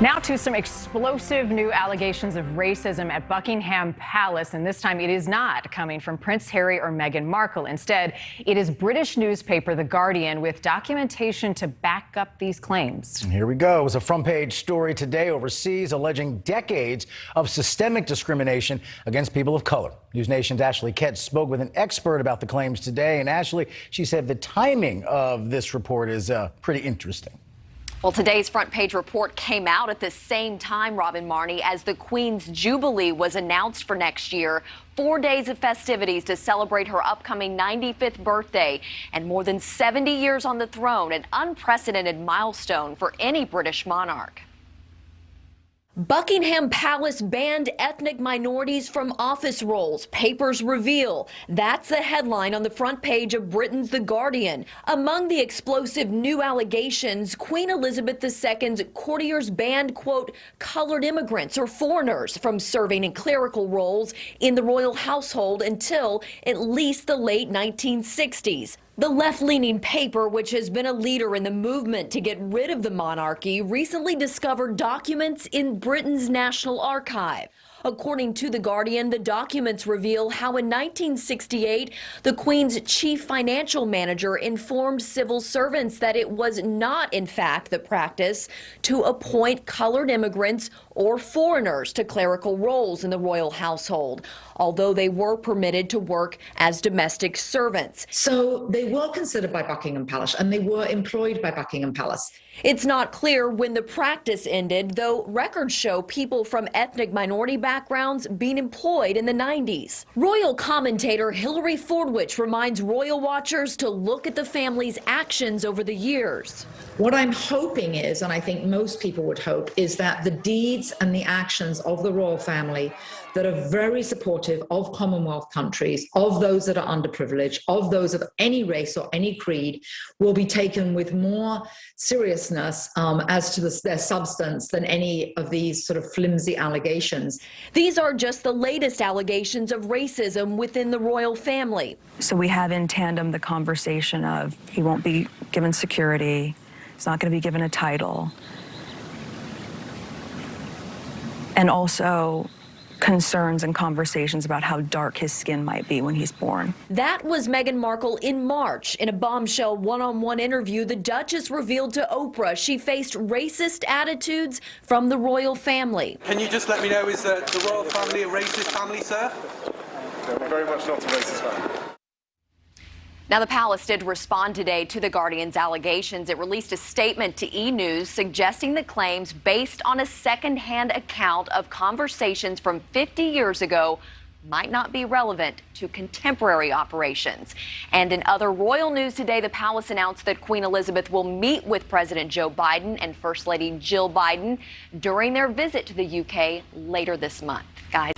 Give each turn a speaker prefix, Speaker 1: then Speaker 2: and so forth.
Speaker 1: Now to some explosive new allegations of racism at Buckingham Palace, and this time it is not coming from Prince Harry or Meghan Markle. Instead, it is British newspaper The Guardian with documentation to back up these claims.
Speaker 2: Here we go. It was a front-page story today overseas alleging decades of systemic discrimination against people of color. NewsNation's Ashley Ketz spoke with an expert about the claims today, and Ashley, she said the timing of this report is pretty interesting.
Speaker 3: Well, today's front page report came out at the same time, Robin Marnie, as the Queen's Jubilee was announced for next year. 4 days of festivities to celebrate her upcoming 95th birthday and more than 70 years on the throne, an unprecedented milestone for any British monarch.
Speaker 4: Buckingham Palace banned ethnic minorities from office roles, papers reveal. That's the headline on the front page of Britain's The Guardian. Among the explosive new allegations, Queen Elizabeth II's courtiers banned, quote, colored immigrants or foreigners from serving in clerical roles in the royal household until at least the late 1960s. The left-leaning paper, which has been a leader in the movement to get rid of the monarchy, recently discovered documents in Britain's National Archive. According to The Guardian, the documents reveal how in 1968, the Queen's chief financial manager informed civil servants that it was not, in fact, the practice to appoint colored immigrants or foreigners to clerical roles in the royal household, although they were permitted to work as domestic servants.
Speaker 5: So they were considered by Buckingham Palace and they were employed by Buckingham Palace.
Speaker 4: It's not clear when the practice ended, though records show people from ethnic minority backgrounds being employed in the 90s. Royal commentator Hilary Fordwich reminds royal watchers to look at the family's actions over the years.
Speaker 5: What I'm hoping is, and I think most people would hope, is that the deeds and the actions of the royal family that are very supportive of Commonwealth countries, of those that are underprivileged, of those of any race or any creed, will be taken with more seriousness as to their substance than any of these sort of flimsy allegations.
Speaker 4: These are just the latest allegations of racism within the royal family.
Speaker 6: So we have in tandem the conversation of he won't be given security, he's not going to be given a title, and also concerns and conversations about how dark his skin might be when he's born.
Speaker 4: That was Meghan Markle in March. In a bombshell one-on-one interview, the Duchess revealed to Oprah she faced racist attitudes from the royal family.
Speaker 7: Can you just let me know, is the royal family a racist family, sir?
Speaker 8: We're very much not a racist family.
Speaker 3: Now, the palace did respond today to The Guardian's allegations. It released a statement to E! News suggesting the claims based on a second-hand account of conversations from 50 years ago might not be relevant to contemporary operations. And in other royal news today, the palace announced that Queen Elizabeth will meet with President Joe Biden and First Lady Jill Biden during their visit to the UK later this month. Guys.